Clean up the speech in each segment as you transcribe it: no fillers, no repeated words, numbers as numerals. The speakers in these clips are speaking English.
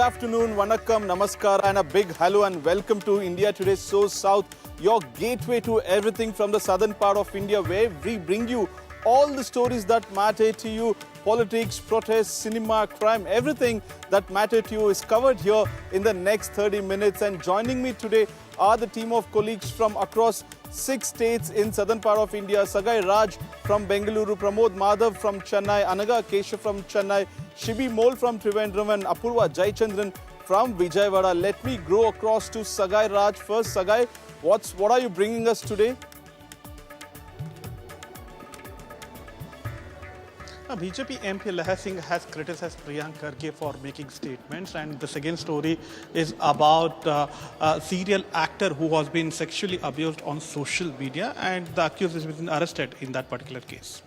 afternoon, Vanakkam, Namaskar and a big hello and welcome to India Today So South, your gateway to everything from the southern part of India where we bring you all the stories that matter to you. Politics, protests, cinema, crime, everything that matter to you is covered here in the next 30 minutes. And joining me today are the team of colleagues from across 6 states in southern part of India. Sagai Raj from Bengaluru, Pramod Madhav from Chennai, Anaga Keshav from Chennai, Shibi Mol from Trivandrum and Apurva Jayachandran from Vijayawada. Let me go across to Sagai Raj first. Sagai, what are you bringing us today? BJP MP Lahar Singh has criticized Priyank Kharge for making statements, and the second story is about a serial actor who has been sexually abused on social media, and the accused has been arrested in that particular case.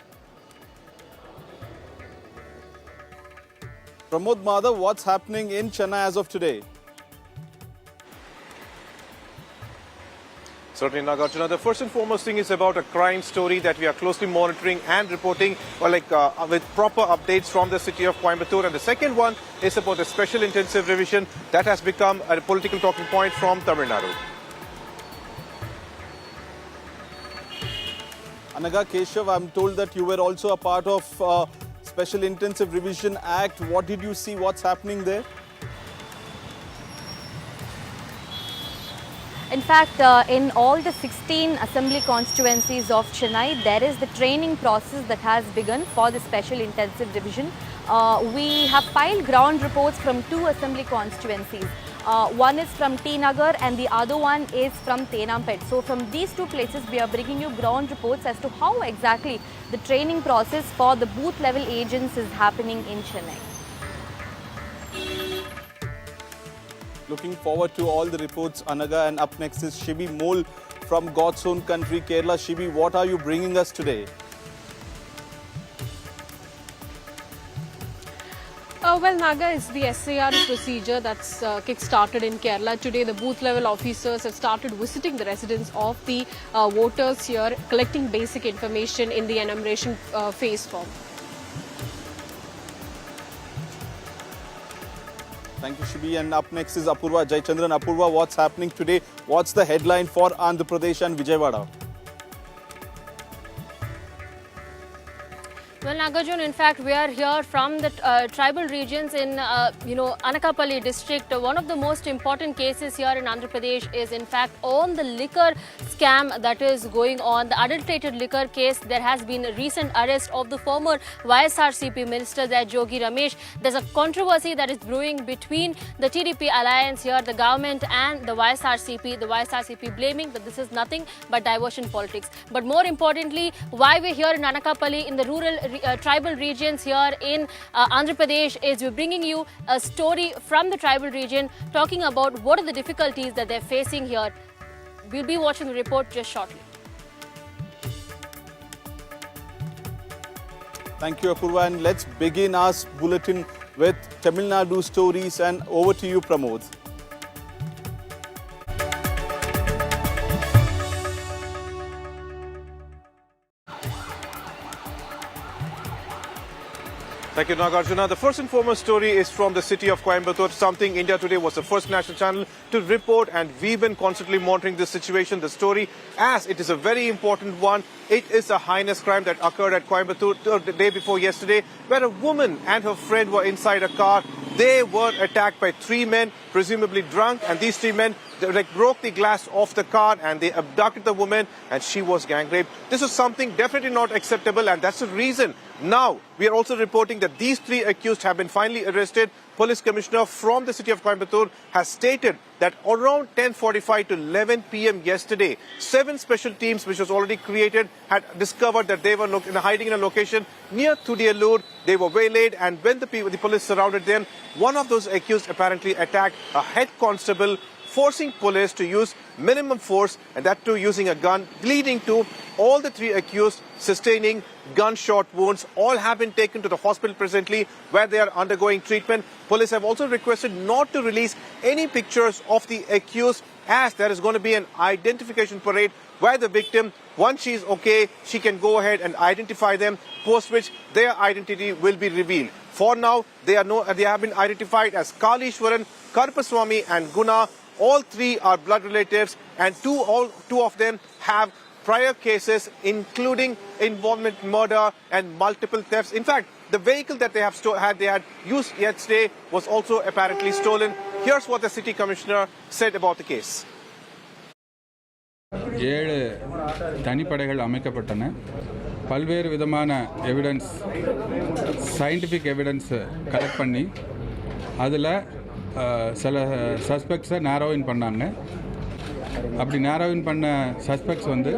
Pramod Madhav, what's happening in Chennai as of today? Certainly, Nagarjuna. The first and foremost thing is about a crime story that we are closely monitoring and reporting with proper updates from the city of Coimbatore. And the second one is about the special intensive revision that has become a political talking point from Tamil Nadu. Anaga Keshav, I'm told that you were also a part of Special Intensive Revision Act. What did you see? What's happening there? In fact, in all the 16 assembly constituencies of Chennai, there is the training process that has begun for the special intensive division. We have filed ground reports from 2 assembly constituencies. One is from T Nagar and the other one is from Tenampet. So from these 2 places, we are bringing you ground reports as to how exactly the training process for the booth level agents is happening in Chennai. Looking forward to all the reports, Anaga. And up next is Shibi Mol from God's own country, Kerala. Shibi, what are you bringing us today? Well, Naga, is the SAR procedure that's kick-started in Kerala. Today, the booth-level officers have started visiting the residents of the voters here, collecting basic information in the enumeration phase form. Thank you, Shibi. And up next is Apurva Jayachandran. Apurva, what's happening today? What's the headline for Andhra Pradesh and Vijayawada? Well, Nagarjun, in fact, we are here from the tribal regions in, Anakapalli district. One of the most important cases here in Andhra Pradesh is, in fact, on the liquor scam that is going on. The adulterated liquor case, there has been a recent arrest of the former YSRCP minister there, Jogi Ramesh. There's a controversy that is brewing between the TDP alliance here, the government and the YSRCP. The YSRCP blaming that this is nothing but diversion politics. But more importantly, why we're here in Anakapalli, in the rural tribal regions here in Andhra Pradesh, is we're bringing you a story from the tribal region talking about what are the difficulties that they're facing here. We'll be watching the report just shortly. Thank you, Apurva. And let's begin our bulletin with Tamil Nadu stories. And over to you, Pramod. Thank you, Nagarjuna. The first and foremost story is from the city of Coimbatore, something India Today was the first national channel to report, and we've been constantly monitoring this situation, the story, as it is a very important one. It is a heinous crime that occurred at Coimbatore the day before yesterday, where a woman and her friend were inside a car. They were attacked by 3 men, presumably drunk, and these 3 men broke the glass off the car and they abducted the woman and she was gang raped. This is something definitely not acceptable, and that's the reason now we are also reporting that these 3 accused have been finally arrested. Police Commissioner from the city of Coimbatore has stated that around 10:45 to 11 p.m. yesterday, 7 special teams, which was already created, had discovered that they were hiding in a location near Tudiyallur. They were waylaid, and when the police surrounded them, one of those accused apparently attacked a head constable, forcing police to use minimum force, and that too using a gun, leading to all the 3 accused sustaining gunshot wounds. All have been taken to the hospital presently, where they are undergoing treatment. Police have also requested not to release any pictures of the accused as there is going to be an identification parade where the victim, once she is okay, she can go ahead and identify them, post which their identity will be revealed. For now, they have been identified as Kalishwaran, Karpaswamy and Guna. All three are blood relatives, and two of them have prior cases, including involvement in murder and multiple thefts. In fact, the vehicle that they had used yesterday was also apparently stolen. Here's what the city commissioner said about the case. 7 தனிப்படைகள் அமைக்கப்பட்டன. பல்வேறு விதமான evidence, scientific evidence collect பண்ணி அதில் சில சஸ்பெக்ட்ஸை நேரோவின் பண்ணாங்க. அப்படி நேரோவின் பண்ண suspects வந்து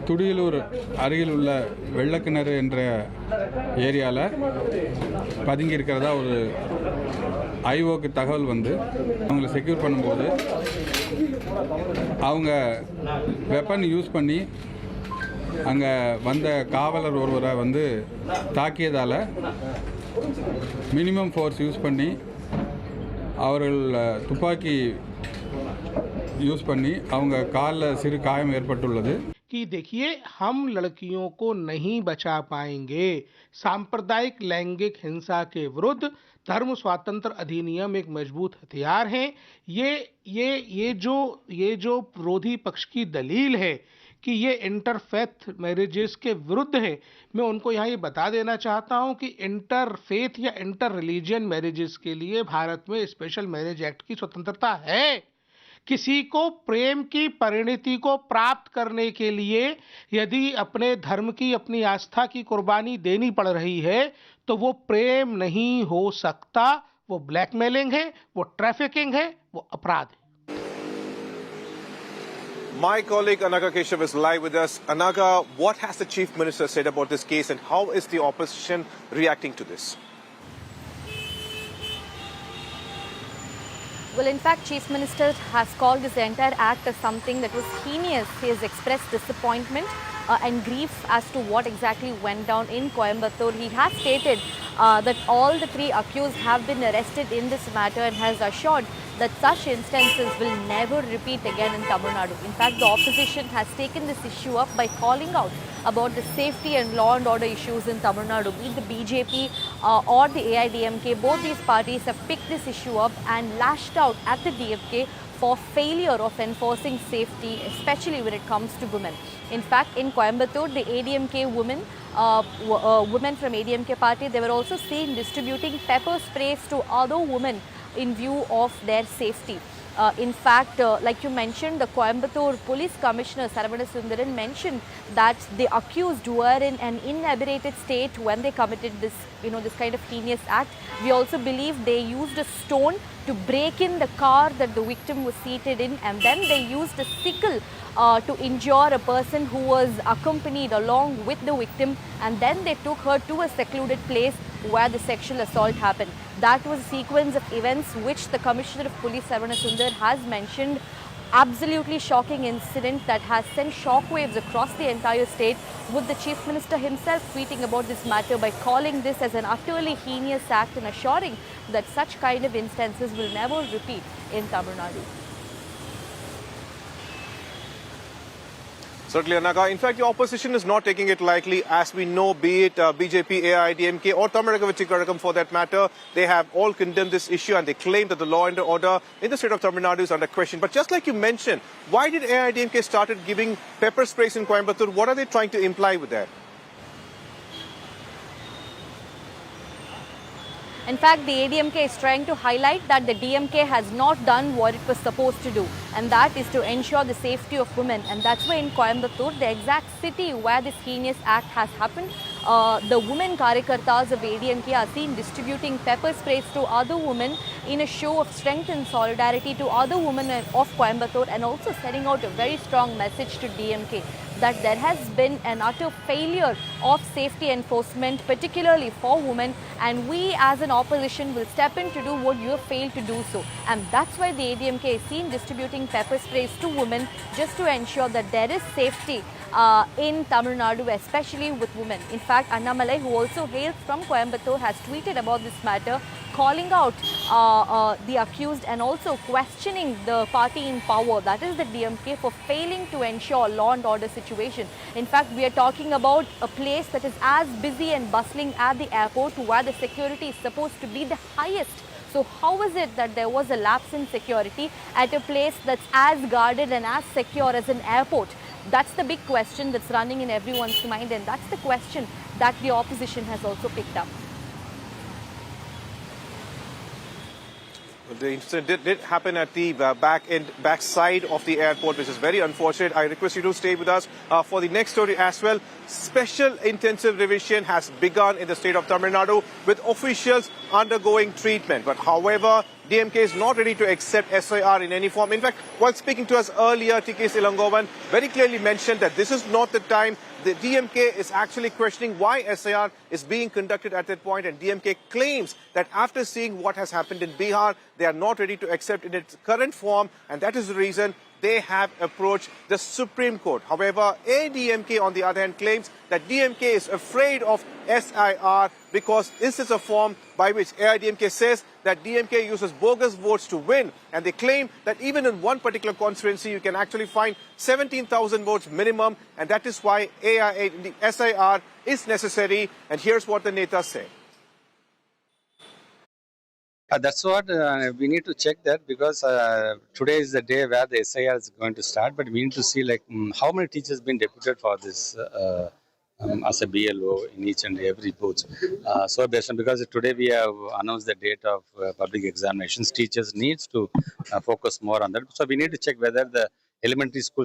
துடியலூர் அருகில் உள்ள வெள்ளக்கிணறு என்ற ஏரியாவில் பதுங்கி இருக்கிறதா ஒரு ஐஓக்கு தகவல் வந்து அவங்களை செக்யூர் பண்ணும்போது அவங்க வெப்பன் யூஸ் பண்ணி அங்கே வந்த காவலர் ஒருவரை வந்து தாக்கியதால் மினிமம் ஃபோர்ஸ் யூஸ் பண்ணி அவர்கள் துப்பாக்கி यूज பண்ணி அவங்க கால்ல சிறு காயம் ஏற்பட்டுள்ளது. कि देखिए, हम लड़कियों को नहीं बचा पाएंगे. सांप्रदायिक लैंगिक हिंसा के विरुद्ध धर्म स्वातंत्र अधिनियम एक मजबूत हथियार है. ये जो विरोधी पक्ष की दलील है कि ये इंटरफेथ मैरिजेस के विरुद्ध है, मैं उनको यहाँ ये बता देना चाहता हूँ कि इंटरफेथ या इंटर रिलीजियन मैरिजेस के लिए भारत में स्पेशल मैरिज एक्ट की स्वतंत्रता है. किसी को प्रेम की परिणति को प्राप्त करने के लिए यदि अपने धर्म की, अपनी आस्था की कुर्बानी देनी पड़ रही है तो वो प्रेम नहीं हो सकता. वो ब्लैकमेलिंग है, वो ट्रैफिकिंग है, वो अपराध है. My colleague Anaka Keshav is live with us. Anaka, what has the Chief Minister said about this case and how is the opposition reacting to this? Well, in fact, Chief Minister has called this entire act as something that was heinous. He has expressed disappointment and grief as to what exactly went down in Coimbatore. He has stated that all the 3 accused have been arrested in this matter and has assured that such instances will never repeat again in Tamil Nadu. In fact, the opposition has taken this issue up by calling out about the safety and law and order issues in Tamil Nadu. Be it the BJP or the AIADMK, both these parties have picked this issue up and lashed out at the DMK for failure of enforcing safety, especially when it comes to women. In fact, in Coimbatore, the ADMK women from ADMK party, they were also seen distributing pepper sprays to other women in view of their safety. In fact, like you mentioned, the Coimbatore Police Commissioner Saravanan mentioned that the accused were in an inebriated state when they committed this, this kind of heinous act. We also believe they used a stone to break in the car that the victim was seated in, and then they used a sickle to injure a person who was accompanied along with the victim, and then they took her to a secluded place where the sexual assault happened. That was a sequence of events which the Commissioner of Police Saravanan has mentioned. Absolutely shocking incident that has sent shockwaves across the entire state, with the Chief Minister himself tweeting about this matter by calling this as an utterly heinous act and assuring that such kind of instances will never repeat in Tamil Nadu. Certainly, Anaka. In fact, the opposition is not taking it lightly. As we know, be it BJP, AIADMK or Tamil Nadu for that matter, they have all condemned this issue and they claim that the law and order in the state of Tamil Nadu is under question. But just like you mentioned, why did AIADMK started giving pepper sprays in Coimbatore? What are they trying to imply with that? In fact, the ADMK is trying to highlight that the DMK has not done what it was supposed to do, and that is to ensure the safety of women. And that's why in Coimbatore, the exact city where this heinous act has happened, the women Karyakartas of ADMK are seen distributing pepper sprays to other women in a show of strength and solidarity to other women of Coimbatore, and also sending out a very strong message to DMK that there has been an utter failure of safety enforcement, particularly for women, and we as an opposition will step in to do what you have failed to do so. And that's why the ADMK is seen distributing pepper sprays to women just to ensure that there is safety in Tamil Nadu, especially with women. In fact, Annamalai, who also hails from Coimbatore, has tweeted about this matter, calling out the accused and also questioning the party in power, that is the DMK, for failing to ensure law and order situation. In fact, we are talking about a place that is as busy and bustling at the airport, where the security is supposed to be the highest. So how is it that there was a lapse in security at a place that's as guarded and as secure as an airport? That's the big question that's running in everyone's mind, and that's the question that the opposition has also picked up. The incident did happen at the back side of the airport, which is very unfortunate. I request you to stay with us for the next story as well. Special intensive revision has begun in the state of Tamil Nadu, with officials undergoing treatment. But however, DMK is not ready to accept SIR in any form. In fact, while speaking to us earlier, TK Silangovan very clearly mentioned that this is not the time. The DMK is actually questioning why SIR is being conducted at that point, and DMK claims that after seeing what has happened in Bihar, they are not ready to accept in its current form, and that is the reason they have approached the Supreme Court. However, AIADMK on the other hand claims that DMK is afraid of SIR because this is a form by which AIADMK says that DMK uses bogus votes to win, and they claim that even in one particular constituency you can actually find 17,000 votes minimum, and that is why SIR is necessary. And here's what the netas say. That's what we need to check that, because today is the day where the SIR is going to start, but we need to see like how many teachers been deputed for this as a BLO in each and every booth. So based on, because today we have announced the date of public examinations, teachers needs to focus more on that. So we need to check whether the elementary school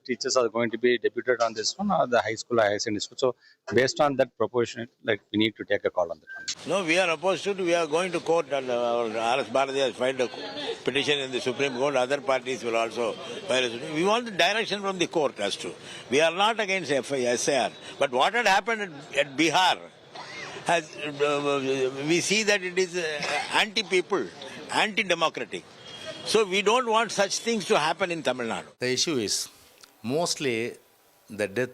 teachers are going to be deputed on this one, or the high school or higher secondary school. So based on that proportion, like we need to take a call on that one. No, we are opposed to it. We are going to court, and R.S. Bharati has filed a petition in the Supreme Court. Other parties will also file a. We want the direction from the court as to. We are not against SIR. But what had happened at Bihar, we see that it is anti-people, anti-democratic. So we don't want such things to happen in Tamil Nadu. The issue is mostly the dead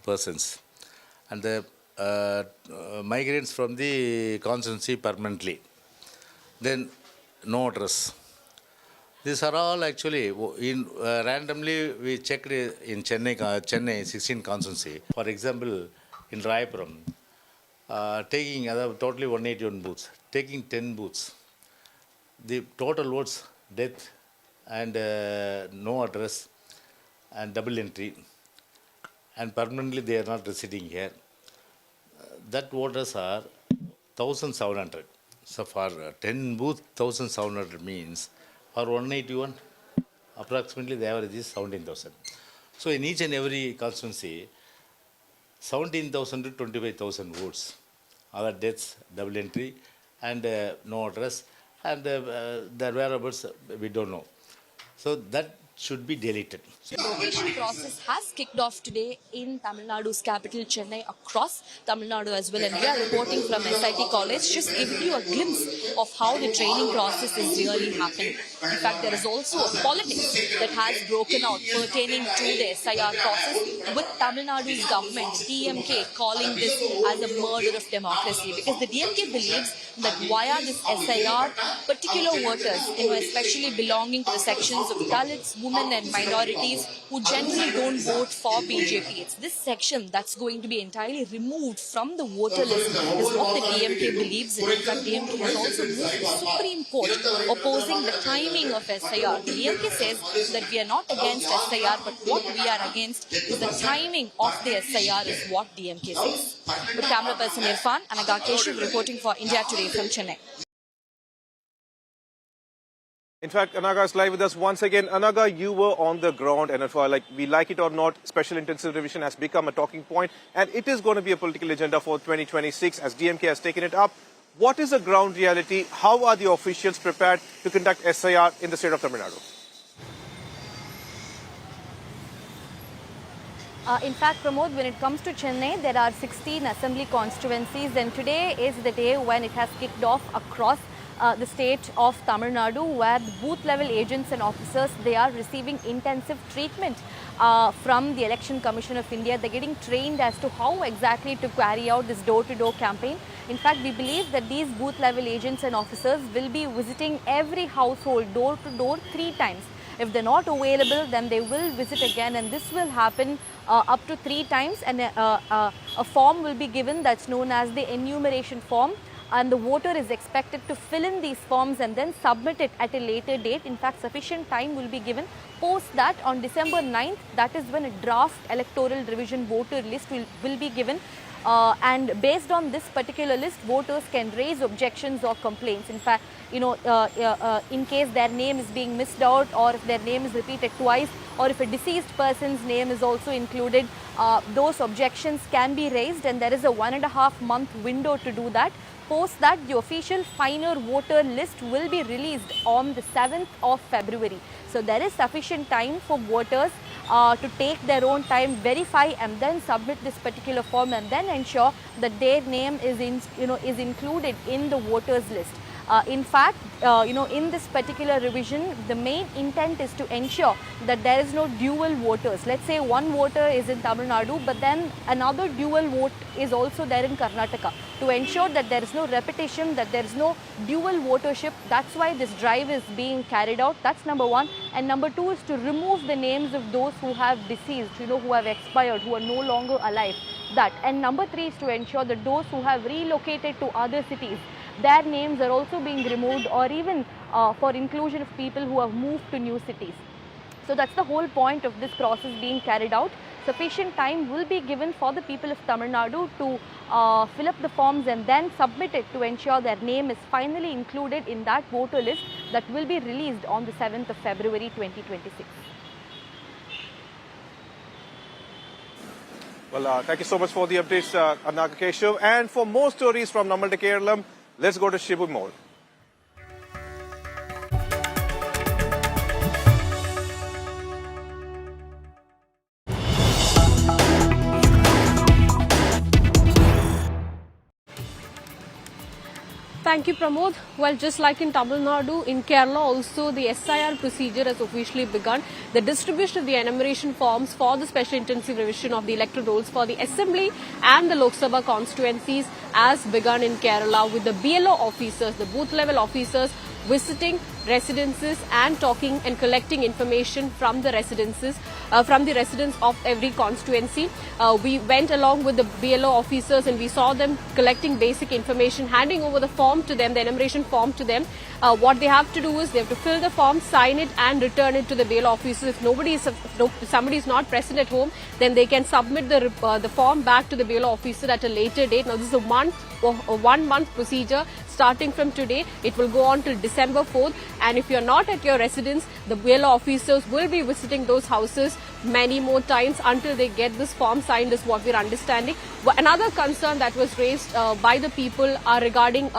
persons and the migrants from the constituency permanently. Then no address. These are all actually, randomly we checked in Chennai 16 constituency. For example, in Rayapuram, taking totally 181 booths, taking 10 booths. The total votes, death and no address and double entry, and permanently they are not residing here. That voters are 1,700. So for 10 booth, 1,700 means for 181, approximately the average is 17,000. So in each and every constituency, 17,000 to 25,000 votes. Other deaths, double entry, and no address, and their whereabouts we don't know. So that should be deleted. The vocation process has kicked off today in Tamil Nadu's capital, Chennai, across Tamil Nadu as well. And we are reporting from SIT College, just giving you a glimpse of how the training process is really happening. In fact, there is also a politics that has broken out pertaining to the SIR process, with Tamil Nadu's government, DMK, calling this as a murder of democracy. Because the DMK believes that via this SIR, particular voters, especially belonging to the sections of Dalits, women and minorities who generally don't vote for BJP. It's this section that's going to be entirely removed from the voter list, is what the DMK believes in. In fact, DMK has also moved to the Supreme Court opposing the timing of SIR. The DMK says that we are not against SIR, but what we are against is the timing of the SIR, is what DMK says. With camera person Irfan, Anaga Keshav reporting for India Today from Chennai. In fact, Anaga is live with us once again. Anaga, you were on the ground, and we like it or not, special intensive revision has become a talking point, and it is going to be a political agenda for 2026 as DMK has taken it up. What is the ground reality? How are the officials prepared to conduct SIR in the state of Tamil Nadu? In fact, Pramod, when it comes to Chennai, there are 16 assembly constituencies, and today is the day when it has kicked off across the state of Tamil Nadu, where the booth level agents and officers, they are receiving intensive treatment from the Election Commission of India. They're getting trained as to how exactly to carry out this door-to-door campaign. In fact, we believe that these booth level agents and officers will be visiting every household door-to-door 3 times. If they're not available, then they will visit again, and this will happen up to 3 times, and a form will be given that's known as the enumeration form, and the voter is expected to fill in these forms and then submit it at a later date. In fact, sufficient time will be given. Post that, on December 9th, that is when a draft electoral revision voter list will be given. And based on this particular list, voters can raise objections or complaints. In fact, in case their name is being missed out, or if their name is repeated twice, or if a deceased person's name is also included, those objections can be raised, and there is a 1.5 month window to do that. Post that, the official final voter list will be released on the 7th of February. So there is sufficient time for voters to take their own time, verify, and then submit this particular form, and then ensure that their name is included in the voters list. In fact, in this particular revision, the main intent is to ensure that there is no dual voters. Let's say one voter is in Tamil Nadu, but then another dual vote is also there in Karnataka. To ensure that there is no repetition, that there is no dual votership, that's why this drive is being carried out. That's number 1. And number 2 is to remove the names of those who have deceased, who have expired, who are no longer alive. That. And number 3 is to ensure that those who have relocated to other cities, their names are also being removed, or even for inclusion of people who have moved to new cities. So that's the whole point of this process being carried out. Sufficient time will be given for the people of Tamil Nadu to fill up the forms and then submit it to ensure their name is finally included in that voter list that will be released on the 7th of February 2026. Well, thank you so much for the updates, Anaka Keshav. And for more stories from Namal to Kerala, let's go to Shibu Mall. Thank you, Pramod. Well, just like in Tamil Nadu, in Kerala also the SIR procedure has officially begun. The distribution of the enumeration forms for the special intensive revision of the electoral rolls for the Assembly and the Lok Sabha constituencies has begun in Kerala, with the BLO officers, the booth level officers, visiting residences and talking and collecting information from the residences, from the residents of every constituency. We went along with the BLO officers and we saw them collecting basic information, handing over the form to them, the enumeration form to them. What they have to do is they have to fill the form, sign it and return it to the BLO officers. If somebody is not present at home, then they can submit the form back to the BLO officer at a later date. Now this is a 1 month procedure starting from today. It will go on till December 4th. And if you're not at your residence, the BLO officers will be visiting those houses many more times until they get this form signed, is what we're understanding. But another concern that was raised by the people are regarding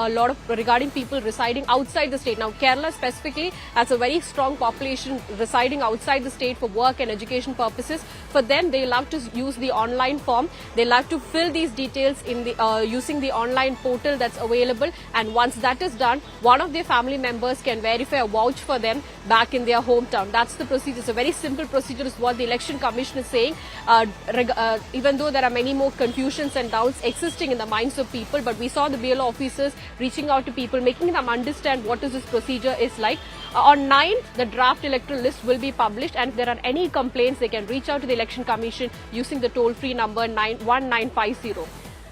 people residing outside the state. Now, Kerala specifically has a very strong population residing outside the state for work and education purposes. For them, they love to use the online form. They love to fill these details in the using the online portal that's available. And once that is done, one of their family members can verify or vouch for them back in their hometown. That's the procedure. It's a very simple procedure, is what the Election Commission is saying. Even though there are many more confusions and doubts existing in the minds of people, but we saw the BLO officers reaching out to people, making them understand what is this procedure is like. On 9th, the draft electoral list will be published, and if there are any complaints, they can reach out to the Election Commission using the toll-free number 1950.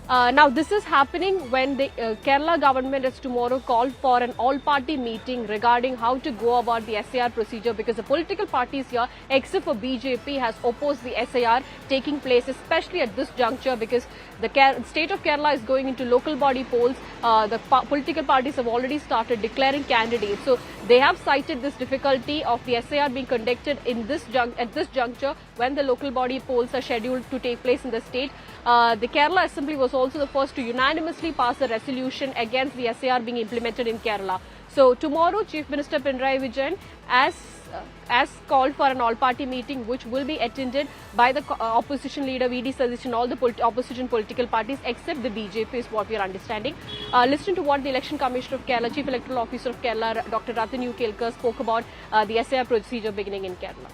Now, this is happening when the Kerala government has tomorrow called for an all-party meeting regarding how to go about the SIR procedure, because the political parties here, except for BJP, has opposed the SIR taking place, especially at this juncture, because the state of Kerala is going into local body polls. The political parties have already started declaring candidates. So they have cited this difficulty of the SIR being conducted in at this juncture when the local body polls are scheduled to take place in the state. The Kerala Assembly was also the first to unanimously pass a resolution against the SIR being implemented in Kerala. So tomorrow, Chief Minister Pinarayi Vijayan, as called for an all-party meeting, which will be attended by the opposition leader V.D. Satish and all the opposition political parties except the BJP, is what we are understanding. Listen to what the Election Commissioner of Kerala, Chief Electoral Officer of Kerala, Dr. Rathan Kelkar, spoke about the SIR procedure beginning in Kerala.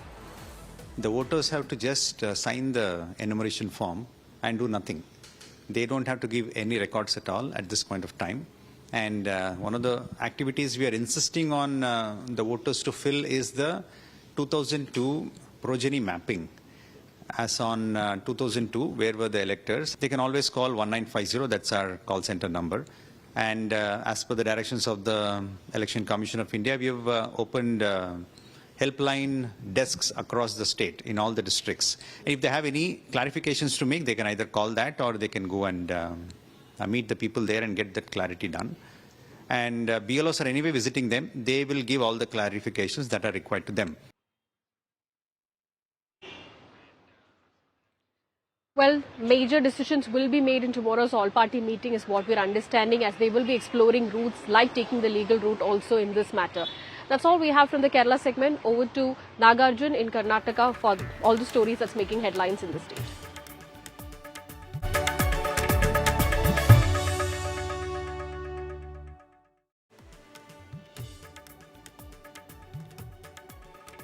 The voters have to just sign the enumeration form and do nothing. They don't have to give any records at all at this point of time. And one of the activities we are insisting on the voters to fill is the 2002 progeny mapping. As on 2002, where were the electors? They can always call 1950, that's our call center number. And as per the directions of the Election Commission of India, we have opened helpline desks across the state in all the districts. And if they have any clarifications to make, they can either call that or they can go and meet the people there and get that clarity done. And BLOs are anyway visiting them. They will give all the clarifications that are required to them. Well, major decisions will be made in tomorrow's all-party meeting is what we're understanding, as they will be exploring routes like taking the legal route also in this matter. That's all we have from the Kerala segment. Over to Nagarjun in Karnataka for all the stories that's making headlines in the state.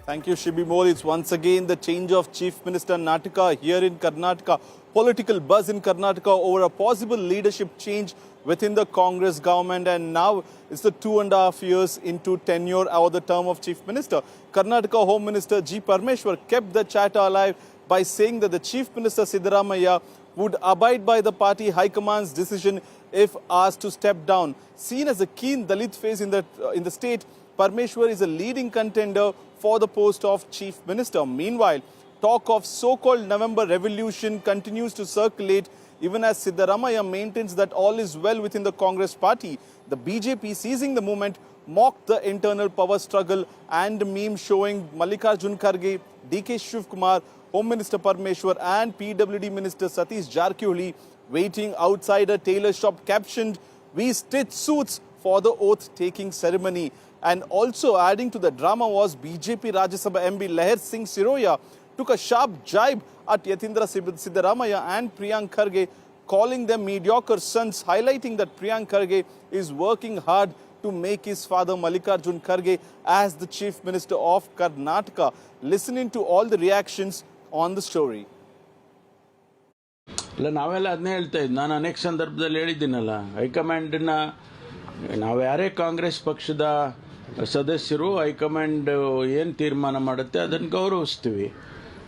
Thank you, Shibi Mol. It's once again the change of Chief Minister Nataka here in Karnataka. Political buzz in Karnataka over a possible leadership change within the Congress government, and now it's the 2.5 years into tenure or the term of Chief Minister. Karnataka Home Minister G. Parameshwara kept the chatter alive by saying that the Chief Minister Siddaramaiah would abide by the party High Command's decision if asked to step down. Seen as a keen Dalit face in the state, Parameshwara is a leading contender for the post of Chief Minister. Meanwhile, talk of so-called November revolution continues to circulate even as Siddaramaiah maintains that all is well within the Congress party. The BJP, seizing the moment, mocked the internal power struggle and meme showing Mallikarjun Kharge, DK Shivkumar, Home Minister Parameshwar and PWD Minister Satish Jarkioli waiting outside a tailor shop captioned, "We stitch suits for the oath-taking ceremony." And also adding to the drama was BJP Rajya Sabha MP Lahar Singh Siroya took a sharp jibe at Yatindra Siddaramaiah and Priyank Kharge, calling them mediocre sons, highlighting that Priyank Kharge is working hard to make his father Mallikarjun Kharge as the Chief Minister of Karnataka. Listening to all the reactions on the story. ನಾವೆಲ್ಲ ಅದನ್ನೇ ಹೇಳ್ತಾ ಇದ್ದು, ನಾನು ಅನೇಕ ಸಂದರ್ಭದಲ್ಲಿ ಹೇಳಿದ್ದೀನಲ್ಲ, ಹೈಕಮಾಂಡ್ನ ನಾವು ಯಾರೇ ಕಾಂಗ್ರೆಸ್ ಪಕ್ಷದ ಸದಸ್ಯರು ಹೈಕಮಾಂಡ್ ಏನು ತೀರ್ಮಾನ ಮಾಡುತ್ತೆ ಅದನ್ನು ಗೌರವಿಸ್ತೀವಿ.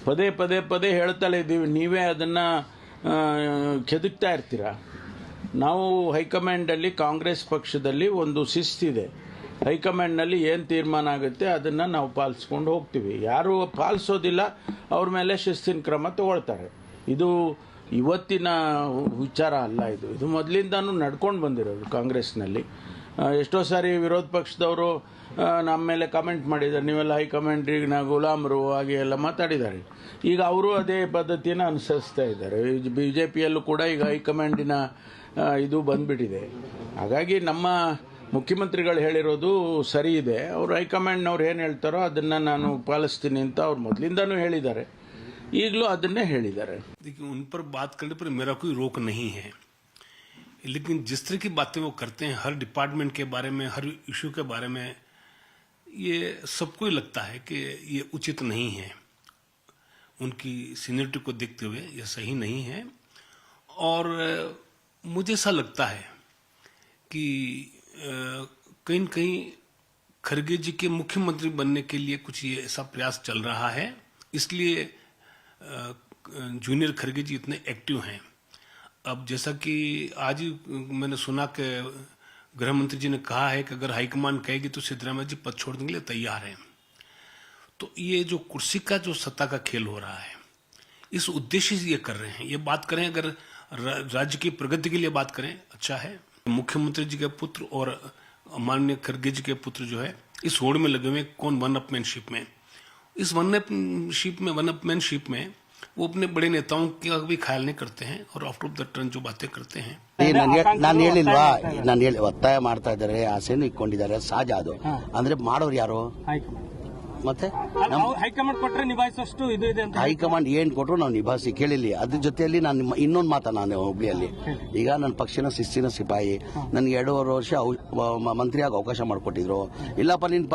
ಪದೇ ಪದೇ ಪದೇ ಹೇಳ್ತಲೇ ಇದ್ದೀವಿ, ನೀವೇ ಅದನ್ನು ಕೆದಕ್ತಾ ಇರ್ತೀರ. ನಾವು ಹೈಕಮಾಂಡಲ್ಲಿ ಕಾಂಗ್ರೆಸ್ ಪಕ್ಷದಲ್ಲಿ ಒಂದು ಶಿಸ್ತಿದೆ. ಹೈಕಮಾಂಡ್ನಲ್ಲಿ ಏನು ತೀರ್ಮಾನ ಆಗುತ್ತೆ ಅದನ್ನು ನಾವು ಪಾಲಿಸ್ಕೊಂಡು ಹೋಗ್ತೀವಿ. ಯಾರು ಪಾಲಿಸೋದಿಲ್ಲ ಅವ್ರ ಮೇಲೆ ಶಿಸ್ತಿನ ಕ್ರಮ ತಗೊಳ್ತಾರೆ. ಇದು ಇವತ್ತಿನ ವಿಚಾರ ಅಲ್ಲ, ಇದು ಮೊದಲಿಂದನೂ ನಡ್ಕೊಂಡು ಬಂದಿರೋದು ಕಾಂಗ್ರೆಸ್ನಲ್ಲಿ. ಎಷ್ಟೋ ಸಾರಿ ವಿರೋಧ ಪಕ್ಷದವರು ನಮ್ಮ ಮೇಲೆ ಕಮೆಂಟ್ ಮಾಡಿದ್ದಾರೆ, ನೀವೆಲ್ಲ ಹೈಕಮಾಂಡ್ರಿಗೆ ನಾವು ಗುಲಾಮರು ಹಾಗೆ ಎಲ್ಲ ಮಾತಾಡಿದ್ದಾರೆ. ಈಗ ಅವರು ಅದೇ ಪದ್ಧತಿಯನ್ನು ಅನುಸರಿಸ್ತಾ ಇದ್ದಾರೆ. BJPಯಲ್ಲೂ ಕೂಡ ಈಗ ಹೈಕಮಾಂಡಿನ ಇದು ಬಂದ್ಬಿಟ್ಟಿದೆ. ಹಾಗಾಗಿ ನಮ್ಮ ಮುಖ್ಯಮಂತ್ರಿಗಳು ಹೇಳಿರೋದು ಸರಿ ಇದೆ. ಅವರು ಹೈಕಮಾಂಡ್ನವ್ರು ಏನು ಹೇಳ್ತಾರೋ ಅದನ್ನು ನಾನು ಪಾಲಿಸ್ತೀನಿ ಅಂತ ಅವ್ರು ಮೊದಲಿಂದನೂ ಹೇಳಿದ್ದಾರೆ, ಈಗಲೂ ಅದನ್ನೇ ಹೇಳಿದ್ದಾರೆ. देखिए, उन पर बात करने पर मेरा कोई रोक नहीं है, लेकिन जिस तरह की बातें वो करते हैं हर डिपार्टमेंट के बारे में, हर इशू के बारे में, ये सबको ही लगता है कि ये उचित नहीं है. उनकी सीनियरिटी को देखते हुए ये सही नहीं है. और मुझे ऐसा लगता है कि कहीं न कहीं खरगे जी के मुख्यमंत्री बनने के लिए कुछ ये ऐसा प्रयास चल रहा है, इसलिए जूनियर खरगे जी इतने एक्टिव हैं. अब जैसा कि आज ही मैंने सुना कि गृह मंत्री जी ने कहा है कि अगर हाईकमान कहेगी तो सिद्धरामैया जी पद छोड़ने के लिए तैयार हैं. तो ये जो कुर्सी का जो सत्ता का खेल हो रहा है, इस उद्देश्य से ये कर रहे हैं. ये बात करें अगर राज्य की प्रगति के लिए बात करें, अच्छा है. मुख्यमंत्री जी के पुत्र और माननीय खरगे जी के पुत्र जो है इस होड़ में लगे हुए, कौन वन अपमैनशिप में. इस वन अपमैनशिप में वो अपने बड़े नेताओं का भी ख्याल नहीं करते हैं और आफ्टर द टर्न जो बातें करते हैं. ನಾನು ಹೇಳಿಲ್ವಾ, ಒತ್ತಾಯ ಮಾಡ್ತಾ ಇದ್ದಾರೆ, ಆಸೆನೂ ಇಟ್ಕೊಂಡಿದ್ದಾರೆ, ಸಹಜ ಅದು. ಅಂದ್ರೆ ಮಾಡೋರು ಯಾರು? ಮತ್ತೆ ಹೈಕಮಾಂಡ್ ಕೊಟ್ಟರೆ ನಿಭಾಯಿಸೋಷ್ಟು ಇದು ಇದೆ ಅಂತ. ಹೈಕಮಾಂಡ್ ಏನ್ ಕೊಟ್ಟರು ನಾವು ನಿಭಾಯಿಸಿ ಕೇಳಿಲ್ಲ. ಅದ್ರ ಜೊತೆಯಲ್ಲಿ ನಾನು ಇನ್ನೊಂದು ಮಾತಾ, ನಾನು ಹುಬ್ಳಿಯಲ್ಲಿ ಈಗ ನನ್ನ ಪಕ್ಷದ ಶಿಸ್ತಿನ ಸಿಪಾಯಿ, ನನ್ಗೆ 2.5 ವರ್ಷ ಮಂತ್ರಿಯಾಗಿ ಅವಕಾಶ ಮಾಡಿಕೊಟ್ಟಿದ್ರು. ಇಲ್ಲಪ್ಪ ನೀನ್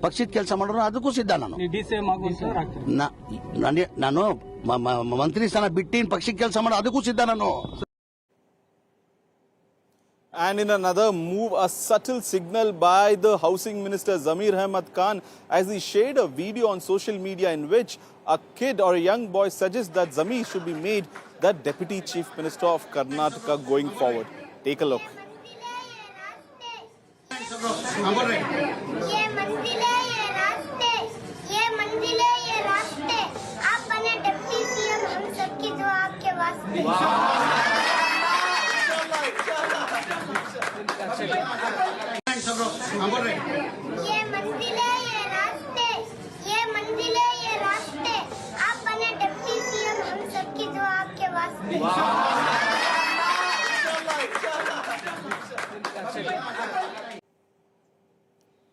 ಪಕ್ಷದ ಕೆಲಸ ಮಾಡೋರು ಅದಕ್ಕೂ ಸಿದ್ಧ. ನಾನು ಮಂತ್ರಿ ಸ್ಥಾನ ಬಿಟ್ಟು ಪಕ್ಷದ ಕೆಲಸ ಮಾಡೋ ಅದಕ್ಕೂ ಸಿದ್ಧ ನಾನು. And in another move, a subtle signal by the Housing Minister Zamir Ahmed Khan as he shared a video on social media in which a kid or a young boy suggests that Zamir should be made the Deputy Chief Minister of Karnataka going forward. Take a look.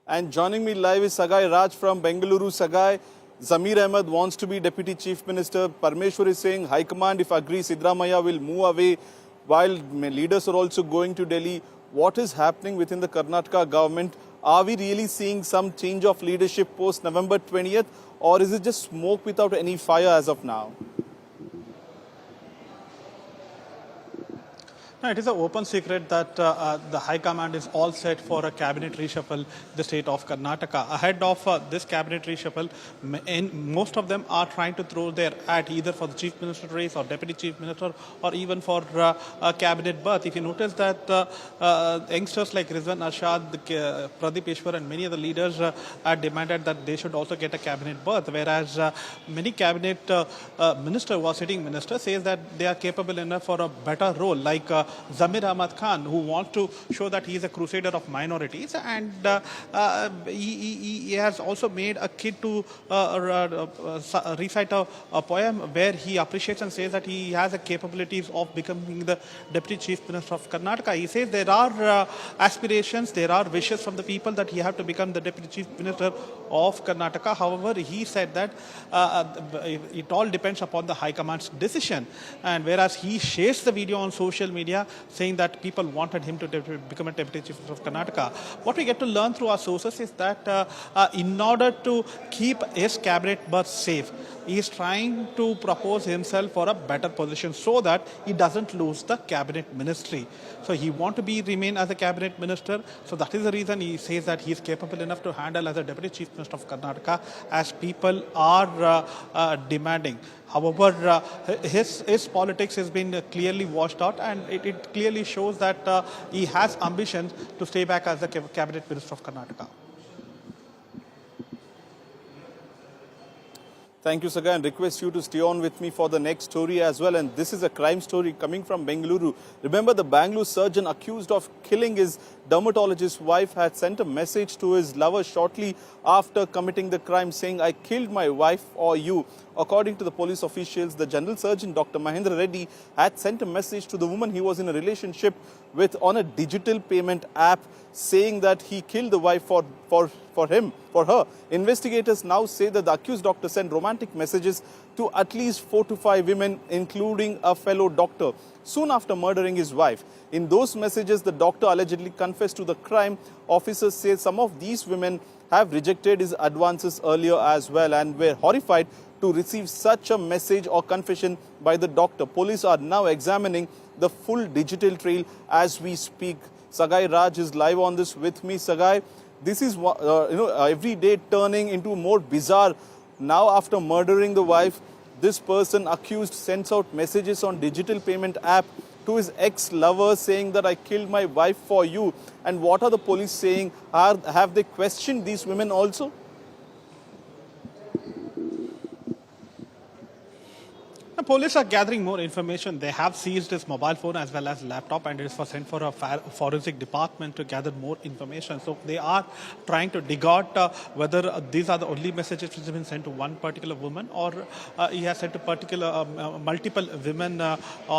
And joining me live is Sagai Raj from Bengaluru. Sagai, Zamir Ahmed wants to be Deputy Chief Minister. Parameshwara is saying High Command, if agree, Siddaramaiah will move away, while leaders are also going to Delhi. What is happening within the Karnataka government? Are we really seeing some change of leadership post November 20th, or is it just smoke without any fire as of now? No, it is an open secret that the High Command is all set for a cabinet reshuffle in the state of Karnataka. Ahead of this cabinet reshuffle, most of them are trying to throw their hat either for the Chief Minister race or Deputy Chief Minister or even for a cabinet berth. If you notice that youngsters like Rizwan Arshad, Parameshwara and many other leaders are demanded that they should also get a cabinet berth, whereas many cabinet minister or sitting minister says that they are capable enough for a better role, like Zamir Ahmed Khan, who wants to show that he is a crusader of minorities, and he has also made a kid to recite a poem where he appreciates and says that he has the capabilities of becoming the Deputy Chief Minister of Karnataka. He says there are aspirations, there are wishes from the people that he have to become the Deputy Chief Minister of Karnataka. However, he said that it all depends upon the High Command's decision, and whereas he shares the video on social media saying that people wanted him to become a Deputy Chief Minister of Karnataka. What we get to learn through our sources is that in order to keep his cabinet berth safe, he is trying to propose himself for a better position so that he doesn't lose the cabinet ministry. So he wants to remain as a cabinet minister. So that is the reason he says that he is capable enough to handle as a Deputy Chief Minister of Karnataka as people are demanding. However, his politics has been clearly washed out, and it clearly shows that he has ambitions to stay back as the cabinet minister of Karnataka. Thank you, Saga, and request you to stay on with me for the next story as well. And this is a crime story coming from Bengaluru. Remember, the Bangalore surgeon accused of killing his dermatologist's wife had sent a message to his lover shortly after committing the crime, saying, "I killed my wife for you." According to the police officials, the general surgeon, Dr. Mahendra Reddy, had sent a message to the woman he was in a relationship with on a digital payment app, saying that he killed the wife for her. Investigators now say that the accused doctor sent romantic messages to at least 4 to 5 women, including a fellow doctor, soon after murdering his wife. In those messages, the doctor allegedly confessed to the crime. Officers say some of these women have rejected his advances earlier as well and were horrified to receive such a message or confession by the doctor. Police are now examining the full digital trail as we speak. Sagai Raj is live on this with me. Sagai, this is every day turning into more bizarre. Now, after murdering the wife, this person accused sends out messages on digital payment app to his ex-lover saying that I killed my wife for you. And what are the police saying? Have they questioned these women also? police are gathering more information. They have seized his mobile phone as well as laptop, and it is sent for a forensic department to gather more information. So they are trying to dig out whether these are the only messages which have been sent to one particular woman, or he has sent to multiple women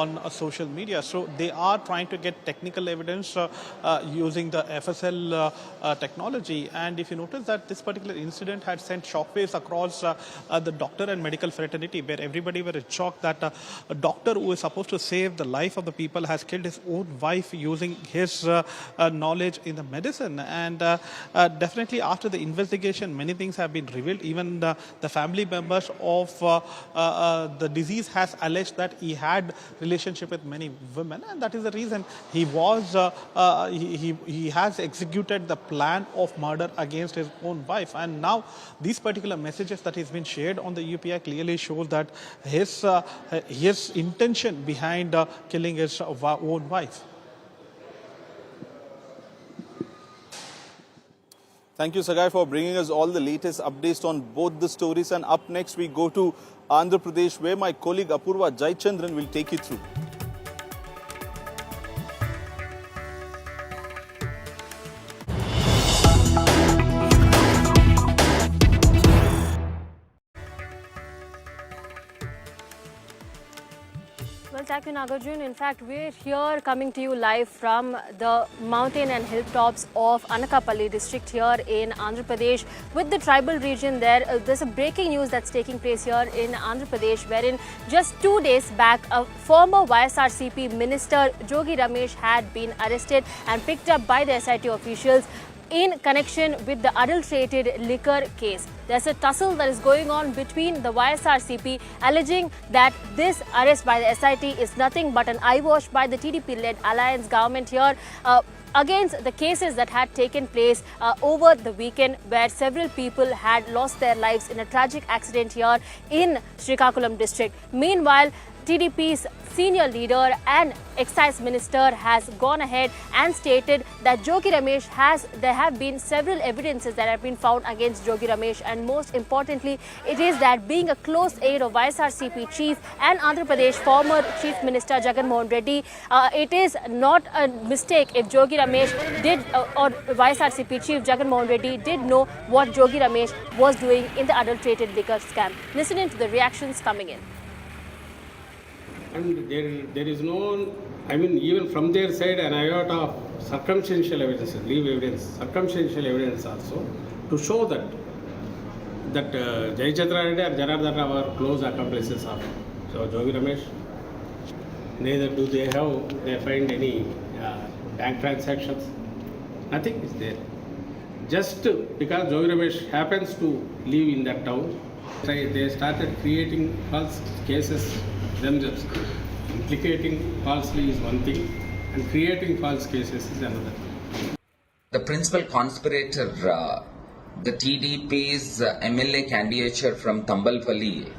on social media. So they are trying to get technical evidence using the FSL technology. And if you notice that this particular incident had sent shockwaves across the doctor and medical fraternity, where everybody were shocked that a doctor who is supposed to save the life of the people has killed his own wife using his knowledge in the medicine. And definitely after the investigation, many things have been revealed. Even the family members of the deceased has alleged that he had relationship with many women, and that is the reason he has executed the plan of murder against his own wife. And now these particular messages that has been shared on the UPI clearly shows that his intention behind killing his own wife. Thank you, Sagai, for bringing us all the latest updates on both the stories. And up next, we go to Andhra Pradesh, where my colleague Apurva Jayachandran will take you through. Well, thank you, Nagarjun. In fact, we're here coming to you live from the mountain and hilltops of Anakapalli district here in Andhra Pradesh. With the tribal region there, there's a breaking news that's taking place here in Andhra Pradesh, wherein just 2 days back, a former YSRCP minister, Jogi Ramesh, had been arrested and picked up by the SIT officials in connection with the adulterated liquor case. There's a tussle that is going on between the YSRCP, alleging that this arrest by the SIT is nothing but an eyewash by the TDP-led alliance government here against the cases that had taken place over the weekend, where several people had lost their lives in a tragic accident here in Srikakulam district. Meanwhile, TDP's senior leader and excise minister has gone ahead and stated that Jogi Ramesh there have been several evidences that have been found against Jogi Ramesh, and most importantly, it is that being a close aide of YSRCP chief and Andhra Pradesh former chief minister Jagan Reddy, it is not a mistake if Jogi Ramesh did or YSRCP chief Jagan Reddy did know what Jogi Ramesh was doing in the adulterated liquor scam. Listening to the reactions coming in. And there is no, I mean, even from their side, an iota of circumstantial evidence, leave evidence, circumstantial evidence also, to show that Jayachandra Reddy or Janardhan are close accomplices of Jogi Ramesh. Neither do they find any bank transactions. Nothing is there. Just because Jogi Ramesh happens to live in that town, they started creating false cases themselves. Implicating falsely is one thing, and creating false cases is another. The principal conspirator, the TDP's MLA candidature from Tambalpalli,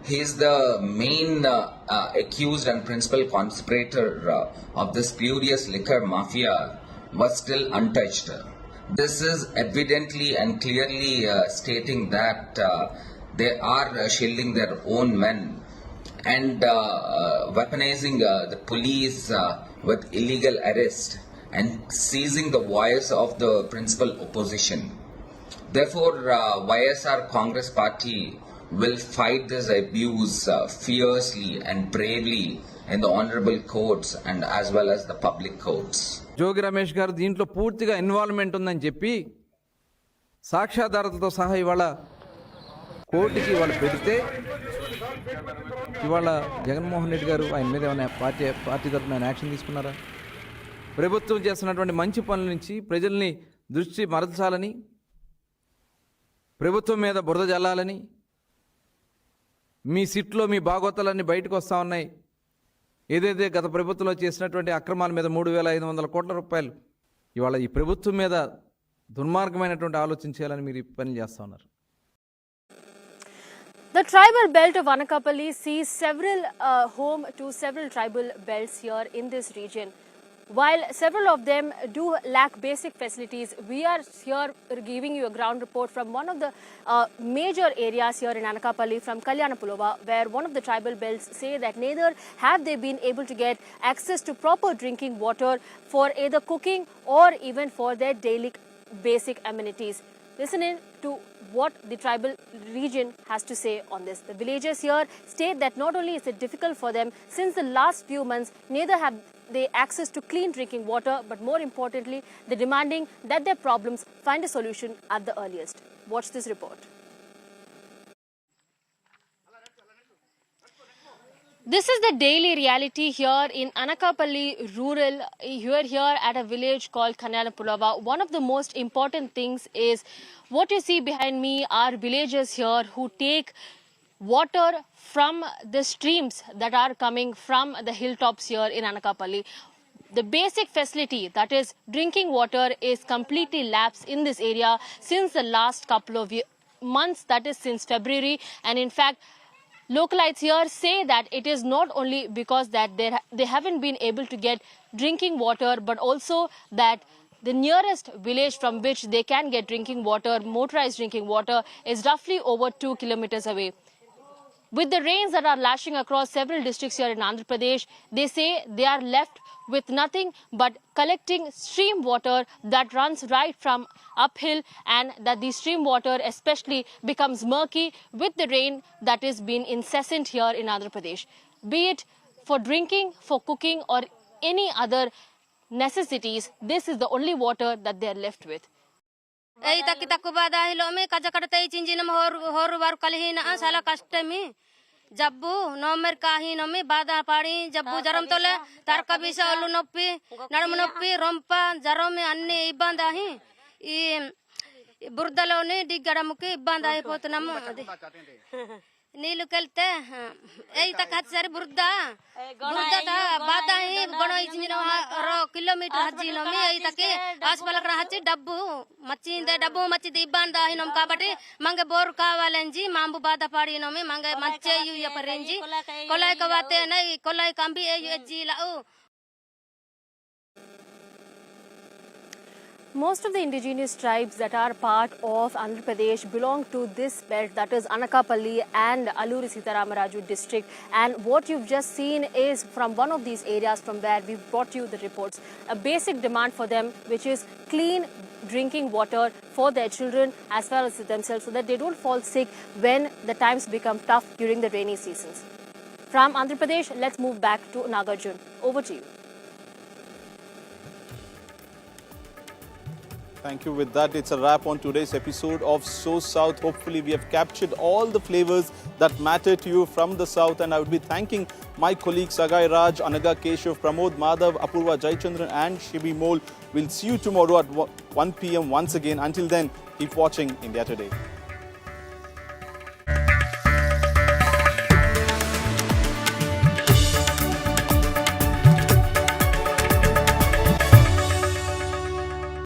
he is the main accused and principal conspirator of this spurious liquor mafia, was still untouched. This is evidently and clearly stating that they are shielding their own men and weaponizing the police with illegal arrest and seizing the voice of the principal opposition. Therefore, YSR Congress Party will fight this abuse fiercely and bravely in the honorable courts and as well as the public courts. Jogi Ramesh garu deentlo పూర్తిగా involvement ఉందని చెప్పి సాక్ష్యాధారాలతో సహా ఇవాళ కోర్టుకి వాళ్ళు పెడితే ఇవాళ జగన్మోహన్ రెడ్డి గారు ఆయన మీద ఏమైనా పార్టీ తరఫున ఆయన యాక్షన్ తీసుకున్నారా? ప్రభుత్వం చేస్తున్నటువంటి మంచి పనుల నుంచి ప్రజల్ని దృష్టి మరల్చాలని, ప్రభుత్వం మీద బురద జల్లాలని, మీ సిట్లో మీ బాగోతాలన్నీ బయటకు వస్తూ ఉన్నాయి. ఏదైతే గత ప్రభుత్వంలో చేసినటువంటి అక్రమాల మీద 3,500 కోట్ల రూపాయలు ఇవాళ ఈ ప్రభుత్వం మీద దుర్మార్గమైనటువంటి ఆలోచన చేయాలని మీరు ఈ పని చేస్తూ ఉన్నారు. The tribal belt of Anakapalli sees home to several tribal belts here in this region. While several of them do lack basic facilities, we are here giving you a ground report from one of the major areas here in Anakapalli, from Kalyanapulova, where one of the tribal belts say that neither have they been able to get access to proper drinking water for either cooking or even for their daily basic amenities. Listen in to what the tribal region has to say on this. The villagers here state that not only is it difficult for them, since the last few months, neither have they access to clean drinking water, but more importantly, they're demanding that their problems find a solution at the earliest. Watch this report. This is the daily reality here in Anakapalli rural. You're here at a village called Kalyanapulava. One of the most important things is what you see behind me are villagers here who take water from the streams that are coming from the hilltops here in Anakapalli. The basic facility, that is drinking water, is completely lapsed in this area since the last couple of months, that is since February. And in fact, localites here say that it is not only because that they haven't been able to get drinking water, but also that the nearest village from which they can get drinking water, motorized drinking water, is roughly over 2 kilometers away. With the rains that are lashing across several districts here in Andhra Pradesh, they say they are left with nothing but collecting stream water that runs right from uphill, and that the stream water especially becomes murky with the rain that has been incessant here in Andhra Pradesh. Be it for drinking, for cooking or any other necessities, this is the only water that they are left with. जब्बू नोमेर काही नोमी बाधा पाड़ी जब्बू जरम तोले तार कबीसा ओलू नोप्पी नडम नोप्पी रोंपा जरो में अन्ने इब्बंद आही ई बुर्दलोनी डिगड़मुकी इब्बंद आही पोतनम नीलू केलते एई तक हत सारी बुर्दा ता बाधा ही गणो इजिनो रो किलोमीटर हजी नोमी एई तक आसपलक रहची डब्बू मच्चिंदे डब्बू मच्चिदे इब्बंद आही नोम काबटी मंगे बोर कावालेंजी मांबू बाधा पाड़ी नोमी मंगे मच्चे यु यपरेंजी कोलाई कवाते नहीं कोलाई कंबी एयु एजी लाऊ. Most of the indigenous tribes that are part of Andhra Pradesh belong to this belt, that is Anakapalli and Alluri Siddaramaiah district. And what you've just seen is from one of these areas from where we've brought you the reports. A basic demand for them, which is clean drinking water for their children as well as themselves, so that they don't fall sick when the times become tough during the rainy seasons. From Andhra Pradesh, let's move back to Nagarjun. Over to you. Thank you. With that, it's a wrap on today's episode of So South. Hopefully, we have captured all the flavors that matter to you from the South. And I would be thanking my colleagues Sagai Raj, Anaga Keshav, Pramod Madhav, Apurva Jayachandran and Shibi Mol. We'll see you tomorrow at 1 p.m. once again. Until then, keep watching India Today.